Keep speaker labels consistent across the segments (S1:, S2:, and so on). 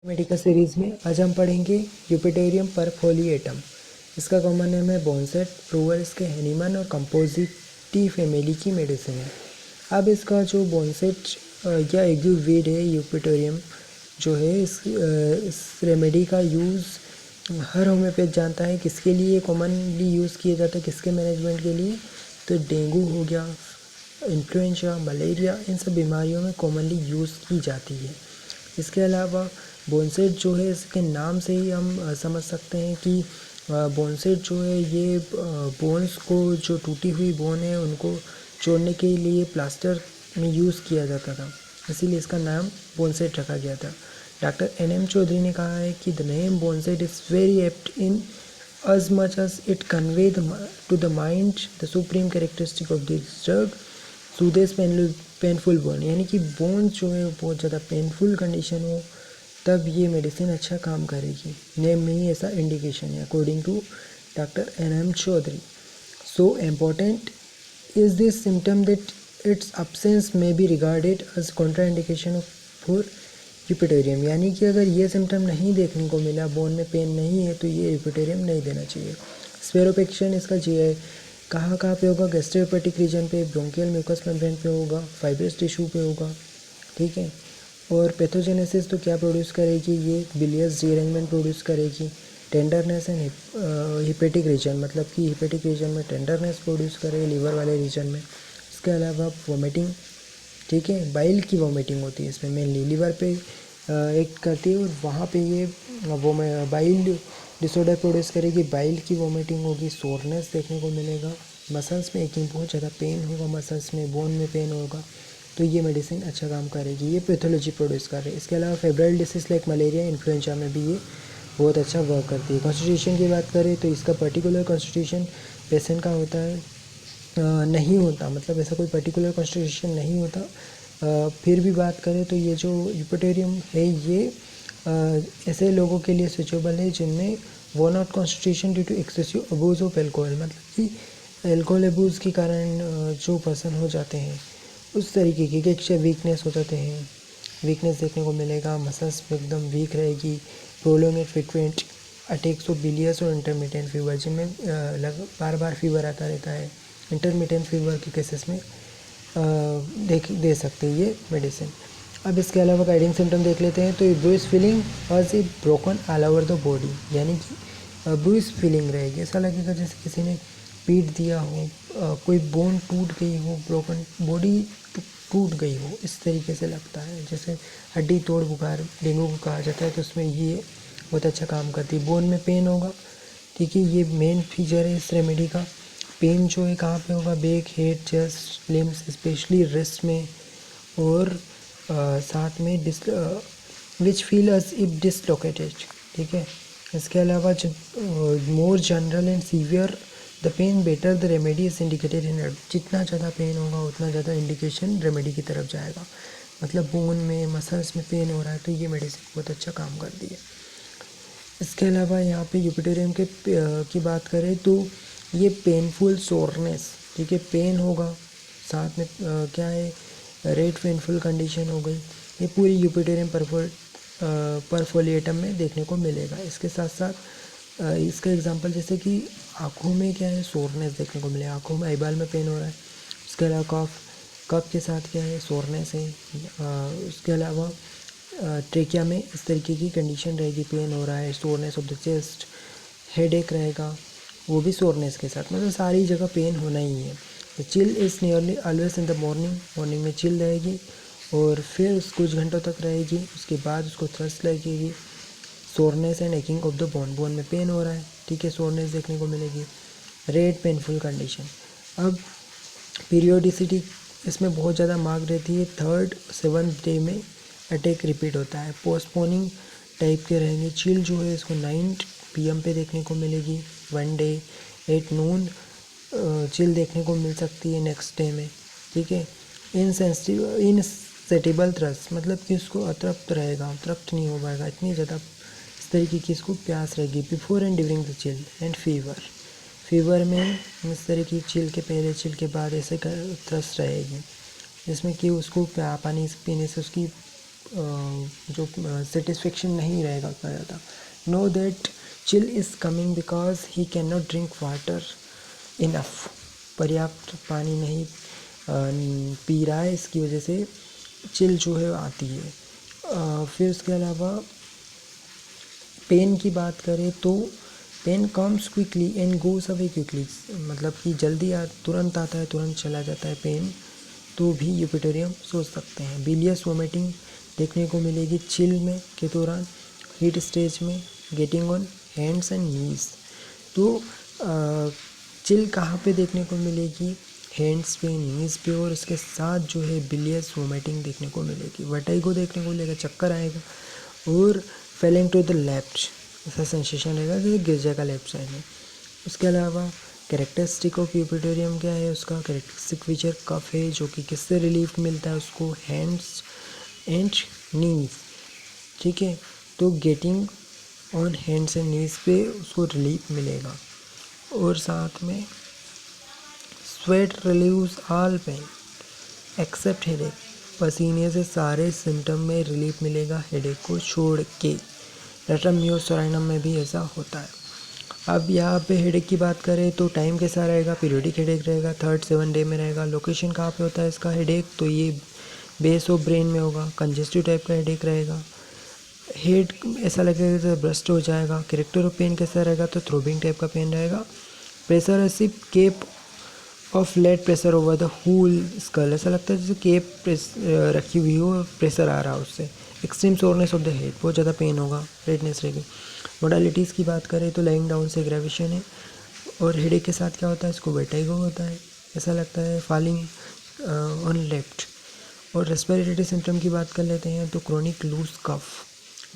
S1: Medical series में आज हम पढ़ेंगे यूपिटेरियम परफोलिएटम। इसका कॉमन नेम है बोनसेट, प्रूवर इसके हैनीमन और कंपोजिटी फैमिली की मेडिसिन है। अब इसका जो बोनसेट या एक जो वीड है यूपिटेरियम जो है इस रेमेडी का यूज़ हर होम्योपैथ जानता है। किसके लिए कॉमनली यूज़ किया जाता है, किसके मैनेजमेंट के लिए, तो डेंगू हो गया, इन्फ्लुएंजा, मलेरिया, इन सब बीमारियों में कॉमनली यूज़ की जाती है। इसके अलावा बोनसेट जो है इसके नाम से ही हम समझ सकते हैं कि बोनसेट जो है ये बोन्स को, जो टूटी हुई बोन है उनको जोड़ने के लिए प्लास्टर में यूज़ किया जाता था, इसीलिए इसका नाम बोनसेट रखा गया था। डॉक्टर NM चौधरी ने कहा है कि the name boneset is very apt in as much as it convey to the mind the supreme characteristic of this drug, soothes painful bone, यानी कि बोन जो है बहुत ज़्यादा पेनफुल कंडीशन हो तब ये मेडिसिन अच्छा काम करेगी। नेम में ही ऐसा इंडिकेशन है according to doctor NM Chaudhary. So important is this symptom that it's absence may be regarded as contraindication for eupatorium, यानी कि अगर ये सिम्टम नहीं देखने को मिला, बोन में पेन नहीं है, तो ये यूपिटेरियम नहीं देना चाहिए। स्फेरोपेक्शन इसका GI कहाँ पे होगा, गैस्ट्रोहेपेटिक रीजन पे, ब्रोंकियल म्यूकस मेम्ब्रेन पे होगा, फाइब्रस टिश्यू पे होगा, ठीक है। और पैथोजेनेसिस तो क्या प्रोड्यूस करेगी, ये बिलियस रीअरेंजमेंट प्रोड्यूस करेगी। टेंडरनेस एंड हिपेटिक रीजन, मतलब कि हिपेटिक रीजन में टेंडरनेस प्रोड्यूस करे, लीवर वाले रीजन में। इसके अलावा वोमिटिंग, ठीक है, बाइल की वोमिटिंग होती है इसमें, मेनली लीवर पे एक्ट करती है और वहाँ पे ये वो बाइल डिसऑर्डर प्रोड्यूस करेगी, बाइल की वोमिटिंग होगी, सोरनेस देखने को मिलेगा, मसल्स में एकिंग, बहुत ज़्यादा पेन होगा मसल्स में, बोन में पेन होगा, तो ये मेडिसिन अच्छा काम करेगी, ये पैथोलॉजी प्रोड्यूस कर रही है। इसके अलावा febrile disease like malaria, influenza में भी ये बहुत अच्छा वर्क करती है। कॉन्स्टिट्यूशन की बात करें तो इसका पर्टिकुलर कॉन्स्टिट्यूशन पेशेंट का होता है नहीं होता, मतलब ऐसा कोई पर्टिकुलर कॉन्स्टिट्यूशन नहीं होता। फिर भी बात करें तो ये जो यूपिटेरियम है ये ऐसे लोगों के लिए स्विचेबल है जिनमें worn out constitution due to excessive abuse of alcohol, मतलब कि एल्कोहल अबूज़ के कारण जो पर्सन हो जाते हैं उस तरीके की कि वीकनेस हो जाते हैं, वीकनेस देखने को मिलेगा, मसल्स में एकदम वीक रहेगी, प्रोलॉन्ग फ्रिक्वेंट अटैक्स ऑफ बिलियस और इंटरमिटेंट फीवर, जिनमें बार बार फीवर आता रहता है, इंटरमिटेंट फीवर के केसेस में दे सकते हैं ये मेडिसिन। अब इसके अलावा गाइडिंग सिम्टम देख लेते हैं। तो ब्रूइस फीलिंग और it broken all over the body, यानी कि ब्रूइस फीलिंग रहेगी, ऐसा लगेगा जैसे किसी ने पीट दिया हो, कोई बोन टूट गई हो, ब्रोकन बॉडी टूट गई हो, इस तरीके से लगता है, जैसे हड्डी तोड़ बुखार डेंगू को कहा जाता है, तो उसमें ये बहुत अच्छा काम करती है। बोन में पेन होगा, ठीक है, ये मेन फीचर है इस रेमेडी का। पेन जो है कहाँ पे होगा, back, head, chest, limbs, specially wrist में, और साथ में which feel as if dislocated, ठीक है। इसके अलावा जब more general and severe the pain better the remedy is indicated indeed, जितना ज़्यादा पेन होगा उतना ज़्यादा इंडिकेशन रेमेडी की तरफ जाएगा, मतलब बोन में मसल्स में पेन हो रहा है तो ये मेडिसिन बहुत अच्छा काम करती है। इसके अलावा यहाँ पे यूपिटेरियम के की बात करें तो ये पेनफुल सोरनेस, ठीक है, पेन होगा, साथ में क्या है, रेड पेनफुल कंडीशन हो गई, ये पूरी यूपिटेरियम परफोलिएटम में देखने को मिलेगा। इसके साथ साथ इसका एग्जांपल जैसे कि आँखों में क्या है, सोरनेस देखने को मिलेगा, आँखों में आईबाल में पेन हो रहा है। इसके अलावा कफ के साथ क्या है, सोरनेस है। उसके अलावा ट्रेकिया में इस तरीके की कंडीशन रहेगी, पेन हो रहा है, soreness of the chest, headache रहेगा, वो भी सोरनेस के साथ, मतलब सारी जगह पेन होना ही है। तो chill is nearly always in the morning में चिल रहेगी और फिर कुछ घंटों तक रहेगी, उसके बाद उसको थ्रस्ट लगेगी। Soreness and aching of the bone में पेन हो रहा है, ठीक है, सोरनेस देखने को मिलेगी। Red painful condition. अब पीरियोडिसिटी इसमें बहुत ज़्यादा मार्क रहती है, 3rd 7th डे में अटैक रिपीट होता है। पोस्टपोनिंग टाइप के रहेंगे। चिल जो है इसको 9 PM पे देखने को मिलेगी, 1 डे 8 नून चिल देखने को मिल सकती है नेक्स्ट डे में, ठीक है। इनसेटिबल थ्रस्ट, मतलब कि उसको अतृप्त रहेगा, तृप्त नहीं हो पाएगा, इतनी ज़्यादा इस तरीके की इसको प्यास रहेगी। Before and during the chill and fever में इस तरह की चिल के पहले, चिल के बाद ऐसे थ्रस्ट रहेगी, जिसमें कि उसको पानी पीने से उसकी जो सेटिस्फेक्शन नहीं रहेगा उतना ज़्यादा। Know that chill is coming because he can not drink water enough, पर्याप्त पानी नहीं पी रहा है, इसकी वजह से चिल जो है आती है। फिर उसके अलावा पेन की बात करें तो pain comes quickly and goes away quickly, मतलब कि जल्दी तुरंत आता है, तुरंत चला जाता है पेन, तो भी यूपिटोरियम सोच सकते हैं। बिलियस वोमिटिंग देखने को मिलेगी चिल में के दौरान, हीट स्टेज में, गेटिंग ऑन हैंड्स एंड नीज। तो चिल कहाँ पे देखने को मिलेगी, हैंड्स पे, नीज पे, और उसके साथ जो है बिलियस वोमिटिंग देखने को मिलेगी, वर्टिगो देखने को मिलेगा, चक्कर आएगा, और फेलिंग टू द लेफ्ट ऐसा सेंसेशन रहेगा जैसे गिर जाएगा लेफ्ट साइड में। उसके अलावा कैरेक्टरिस्टिक ऑफ यूपिटोरियम क्या है, उसका कैरेक्टरिस्टिक फीचर कफ है, जो कि किससे रिलीफ मिलता है उसको, हैंड्स एंड नीज, ठीक है। तो getting on hands and knees पे उसको रिलीफ मिलेगा, और साथ में sweat relieves all pain except headache, पसीने से सारे सिम्टम में रिलीफ मिलेगा हेडेक को छोड़ के। रेट्राम्योसोराइनम में भी ऐसा होता है। अब यहाँ पे हेडेक की बात करें तो टाइम कैसा रहेगा, पीरियोडिक हेडेक रहेगा, 3rd-7 डे में रहेगा। लोकेशन कहाँ पे होता है इसका हेडेक, तो ये बेस ऑफ ब्रेन में होगा। कंजेस्टिव टाइप का हेडेक रहेगा, हेड ऐसा लगेगा जैसे ब्रस्ट हो जाएगा। कैरेक्टर ऑफ पेन कैसा रहेगा, तो थ्रोबिंग टाइप का पेन रहेगा। प्रेशर सिर्फ cap of lead pressure over the whole skull, ऐसा लगता है जैसे केप रखी हुई हो, प्रेशर आ रहा है उससे। Extreme soreness of the head, बहुत ज़्यादा पेन होगा, रेडनेस रहेगी। मोडालिटीज़ की बात करें तो लाइंग डाउन से एग्रेवेशन है, और हेडेक के साथ क्या होता है, इसको वर्टिगो होता है, ऐसा लगता है फॉलिंग ऑन लेफ्ट। और रेस्पिरेटरी सिम्टम की बात कर लेते हैं तो chronic loose cough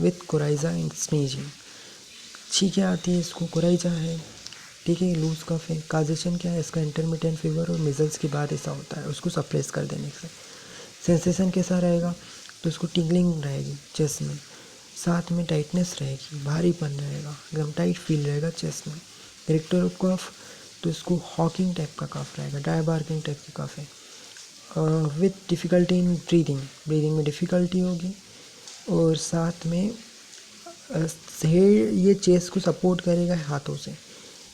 S1: with coryza and sneezing, छींकें आती है, इसको कोराइजा है, ठीक है, लूज कफ है। काजेशन क्या है इसका, इंटरमिटेंट फीवर और मिजल्स के बाद ऐसा होता है, उसको सप्रेस कर देने से। सेंसेशन कैसा रहेगा, तो उसको टिंगलिंग रहेगी चेस्ट में, साथ में टाइटनेस रहेगी, भारीपन रहेगा, एकदम टाइट फील रहेगा चेस्ट में। कैरेक्टर ऑफ कफ, तो इसको हॉकिंग टाइप का कफ रहेगा, ड्राई बार्किंग टाइप की कफ है। विथ डिफ़िकल्टी इन ब्रीदिंग में डिफ़िकल्टी होगी, और साथ में ये चेस्ट को सपोर्ट करेगा हाथों से।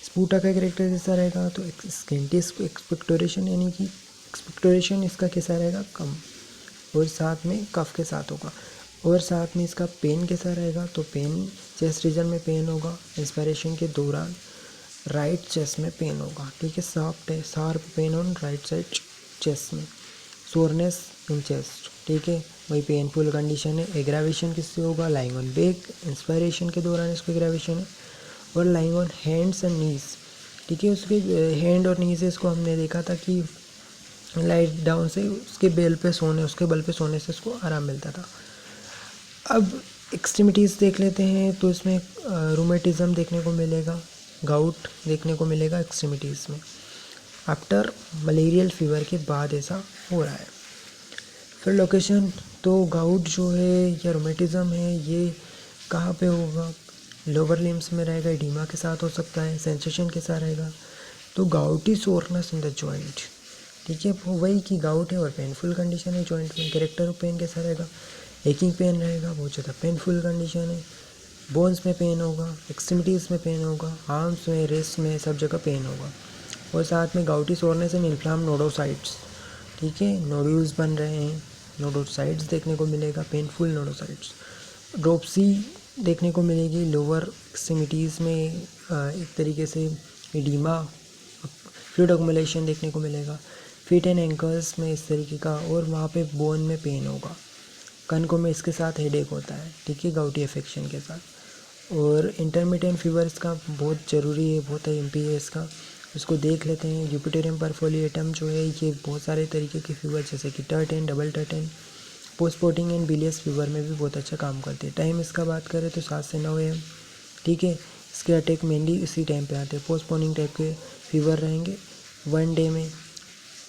S1: स्पूटा का कैरेक्टर जैसा रहेगा, तो स्केंटिस एक्सपेक्टोरेशन, यानी कि एक्सपेक्टोरेशन इसका कैसा रहेगा, कम, और साथ में कफ के साथ होगा। और साथ में इसका पेन कैसा रहेगा, तो पेन चेस्ट रीजन में पेन होगा, इंस्पायरेशन के दौरान राइट चेस्ट में पेन होगा, ठीक है, सॉफ्ट है, sharp pain on right side chest में। सोरनेस इन चेस्ट, ठीक है, वही पेनफुल कंडीशन है। एग्रावेशन किससे होगा, लाइंग ऑन बैक, इंस्पायरेशन के दौरान इसको एग्रावेशन है। और लाइंग ऑन हैंड्स एंड नीज, ठीक है, उसके हैंड और नीज इसको हमने देखा था कि लाइट डाउन से उसके बल पे सोने से उसको आराम मिलता था। अब एक्सट्रीमिटीज़ देख लेते हैं, तो इसमें रूमेटिज़म देखने को मिलेगा, गाउट देखने को मिलेगा एक्सट्रीमिटीज़ में, आफ्टर मलेरियल फीवर के बाद ऐसा हो रहा है। फिर लोकेशन, तो गाउट जो है या रूमेटिज़म है ये कहाँ पे होगा, लोअर लिम्स में रहेगा, एडिमा के साथ हो सकता है। सेंसेशन कैसा रहेगा, तो गाउटी सोरनेस इन द जॉइंट, ठीक है, वही कि गाउट है और पेनफुल कंडीशन है जॉइंट में। कैरेक्टर ऑफ पेन कैसा रहेगा, एकिंग पेन रहेगा, बहुत ज़्यादा पेनफुल कंडीशन है। बोन्स में पेन होगा, एक्सट्रीमिटीज़ में पेन होगा, आर्म्स में, रिस्ट में, सब जगह पेन होगा। और साथ में गाउटी सोरनेस एंड इन्फ्लाम नोडोसाइट्स, ठीक है, नोड्यूल्स बन रहे हैं, नोडोसाइट्स देखने को मिलेगा, पेनफुल नोडोसाइट्स। ड्रोप्सी देखने को मिलेगी लोअर एक्सट्रीमिटीज़ में, एक तरीके से एडिमा, फ्लूइड अक्युमुलेशन देखने को मिलेगा। फीट एंड एंकल्स में इस तरीके का, और वहाँ पे बोन में पेन होगा। कनकों में इसके साथ हेडेक होता है, ठीक है, गाउटी अफेक्शन के साथ। और इंटरमिटेंट फीवर इसका बहुत ज़रूरी है, बहुत एमपी है इसका, उसको देख लेते हैं। यूपिटोरियम परफोलिएटम जो है ये बहुत सारे तरीके के फीवर जैसे कि टर्टेन, डबल टर्टेन, पोस्टपोर्टिंग एंड बिलियस फीवर में भी बहुत अच्छा काम करते हैं। टाइम इसका बात करें तो 7 से 9 AM, ठीक है, इसके अटैक मेनली इसी टाइम पे आते हैं। पोस्टपोनिंग टाइप के फीवर रहेंगे 1 डे में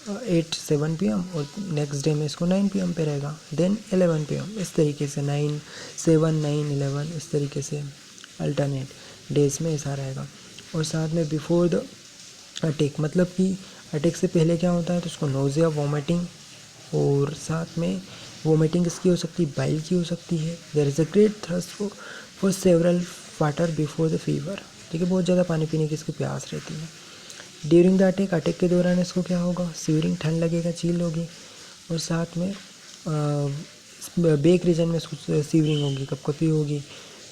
S1: 8-7 PM, और नेक्स्ट डे में इसको 9 PM पे रहेगा, देन 11 PM, इस तरीके से 9, 7, 9, 11, इस तरीके से अल्टरनेट डेज में ऐसा रहेगा। और साथ में बिफोर द अटैक, मतलब कि अटैक से पहले क्या होता है, तो उसको नोज़िया, वॉमिटिंग, और साथ में वोमिटिंग इसकी हो सकती है, बाइल की हो सकती है। There is a great thirst for several water before the fever, ठीक है, बहुत ज़्यादा पानी पीने की इसकी प्यास रहती है। ड्यूरिंग द अटैक के दौरान इसको क्या होगा, सीवरिंग, ठंड लगेगा, चील होगी, और साथ में बेक रीजन में सीवरिंग होगी, कपकपी होगी,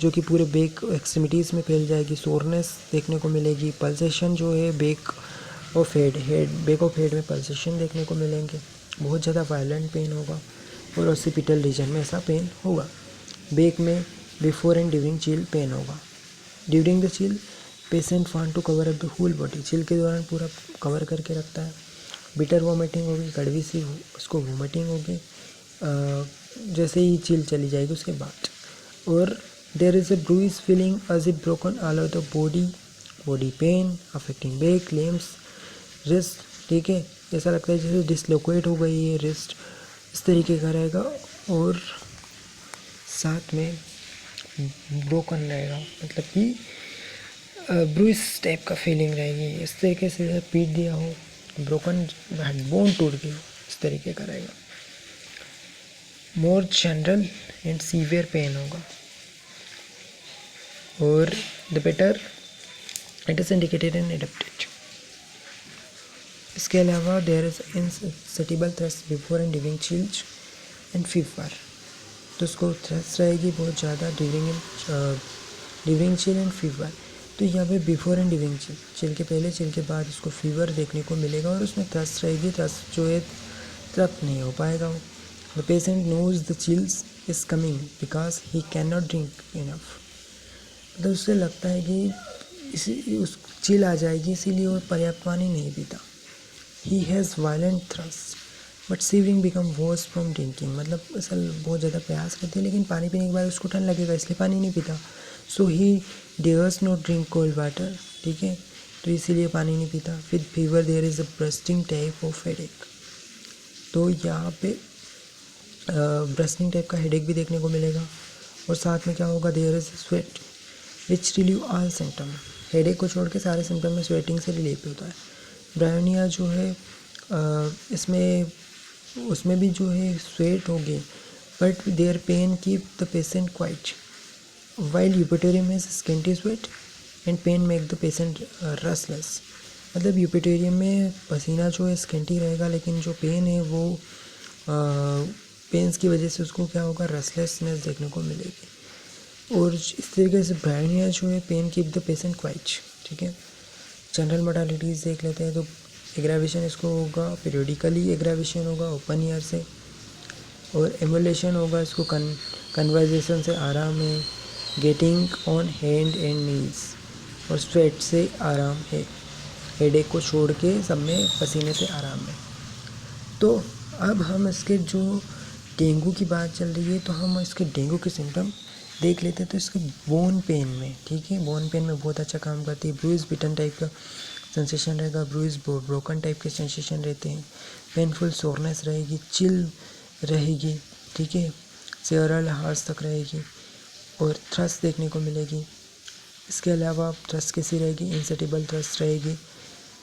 S1: जो कि पूरे बेक एक्सट्रीमिटीज़ में फैल जाएगी। सोरनेस देखने को मिलेगी। पल्सेशन जो है बेक ऑफ हेड में पल्सेशन देखने को मिलेंगे। बहुत ज़्यादा वायलेंट पेन होगा और ऑसिपिटल रीजन में ऐसा पेन होगा। बेक में before and during chill pain होगा। During the chill patient want to cover up the whole body, chill के दौरान पूरा कवर करके रखता है। बिटर वोमिटिंग होगी, कड़वी सी उसको वोमिटिंग होगी जैसे ही चिल चली जाएगी उसके बाद। और there is a bruise feeling as if broken all over the body pain affecting back, limbs, wrist, ठीक है, ऐसा लगता है जैसे डिसलोकेट हो गई है रिस्ट, इस तरीके का रहेगा। और साथ में ब्रोकन रहेगा, मतलब कि ब्रूइज टाइप का फीलिंग रहेगी, इस तरीके से पीट दिया हो, ब्रोकन बोन टूट गई हो, इस तरीके का रहेगा। More general and severe pain होगा। और the better it is indicated and adapted. इसके अलावा there is insatiable thirst before and during chills and fever, तो उसको थ्रस्ट रहेगी बहुत ज़्यादा ड्यूरिंग चिल एंड फीवर। तो यहाँ पे बिफोर एंड ड्यूरिंग चिल के पहले, चिल के बाद उसको फीवर देखने को मिलेगा और उसमें थ्रस्ट रहेगी। थ्रस्ट जो है तृप्त नहीं हो पाएगा वो। The patient knows the chills is coming because he can not drink enough, मतलब उससे लगता है कि उस चिल आ जाएगी इसीलिए वो पर्याप्त पानी नहीं पीता। He has violent thrust but severing become work from drinking, मतलब असल बहुत ज़्यादा प्यास करती है लेकिन पानी पीने के बाद उसको ठंड लगेगा इसलिए पानी नहीं पीता। So he dares not drink cold water, ठीक है, तो इसीलिए पानी नहीं पीता। With fever there is a bursting type of headache, तो यहाँ पे ब्रस्टिंग टाइप का हेडेक भी देखने को मिलेगा। और साथ में क्या होगा, there is sweat which relieve all symptom, headache को छोड़ के सारे सिम्टम में स्वेटिंग से रिलीव होता है। ब्रायोनिया जो है इसमें उसमें भी जो है स्वेट होगी but their pain keep the patient quiet, while eupatorium is scanty sweat and pain make the patient restless, मतलब यूपिटोरियम में पसीना जो है स्किंटी रहेगा लेकिन जो पेन है वो पेन्स की वजह से उसको क्या होगा, रेस्टलेसनेस देखने को मिलेगी। और इस तरीके से ब्रायोनिया जो है pain keep the patient quiet, ठीक है। जनरल मोडालिटीज़ देख लेते हैं, तो एग्रावेशन इसको होगा, पीरियडिकली एग्रावेशन होगा ओपन ईयर से, और एमुलेशन होगा इसको कन्वर्जेशन से आराम है, गेटिंग ऑन हैंड एंड नीज, और स्वेट से आराम है, हेडेक को छोड़ के सब में पसीने से आराम है। तो अब हम इसके जो डेंगू की बात चल रही है तो हम इसके डेंगू के सिम्टम देख लेते हैं। तो इसके बोन पेन में, ठीक है, बोन पेन में बहुत अच्छा काम करती है। ब्रूइज बिटन टाइप का सेंसेशन रहेगा, ब्रूइज ब्रोकन टाइप के सेंसेशन रहते हैं, पेनफुल सोरनेस रहेगी, चिल रहेगी, ठीक है, सेवरल हार्स तक रहेगी, और थ्रस्ट देखने को मिलेगी। इसके अलावा थ्रस्ट कैसी रहेगी, इंसेटिबल थ्रस्ट रहेगी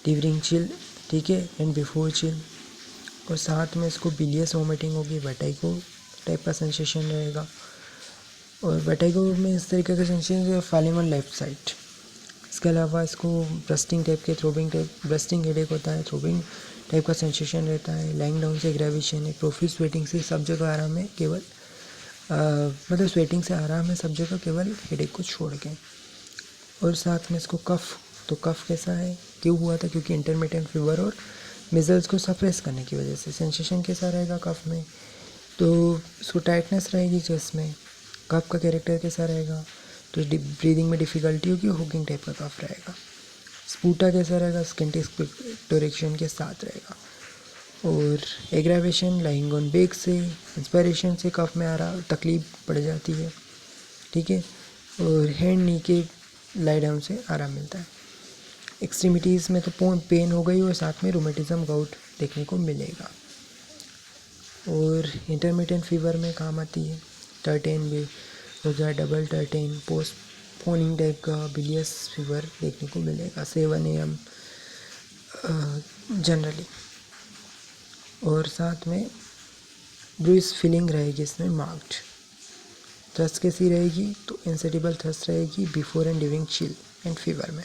S1: ड्यूरिंग चिल, ठीक है, एंड बिफोर चिल, और साथ में इसको बिलियस वोमिटिंग होगी, वर्टिगो टाइप का सेंसेशन रहेगा। और वर्टिगो में इस तरीके का sensation falling on left side. इसके अलावा इसको ब्रस्टिंग टाइप के ब्रस्टिंग हेडेक होता है, थ्रोबिंग टाइप का सेंसेशन रहता है, लाइंग डाउन से एग्रावेशन है, प्रोफिट स्वेटिंग से सब जगह आराम है, केवल मतलब स्वेटिंग से आराम है सब जगह केवल हेडेक को छोड़ के। और साथ में इसको कफ, तो कफ कैसा है, क्यों हुआ था, क्योंकि इंटरमिटेंट फीवर और मिजल्स को सप्रेस करने की वजह से। सेंसेशन कैसा रहेगा कफ में, तो इसको टाइटनेस रहेगी चेस्ट में। कफ का कैरेक्टर कैसा रहेगा, तो ब्रीदिंग में डिफ़िकल्टी होगी, हुकिंग टाइप का कफ रहेगा। स्पूटा कैसा रहेगा, स्किंटी एक्सपेक्टोरेक्शन के साथ रहेगा। और एग्रावेशन लाइंग ऑन बेक से, इंस्पायरेशन से कफ में आ रहा तकलीफ पड़ जाती है, ठीक है। और हैंड नी के लाई डाउन से आराम मिलता है। एक्सट्रीमिटीज़ में तो पेन हो गई और साथ में रोमेटिज्म गाउट देखने को मिलेगा। और इंटरमिटेंट फीवर में काम आती है, टर्टेन भी हो जाए, डबल टर्टेन, पोस्टपोनिंग टाइप का बिलियस फीवर देखने को मिलेगा 7 AM जनरली। और साथ में ब्रूइस फीलिंग रहेगी इसमें मार्क्ड। थ्रस्ट कैसी रहेगी, तो इंसेटिबल थ्रस्ट रहेगी before and during chill and fever में।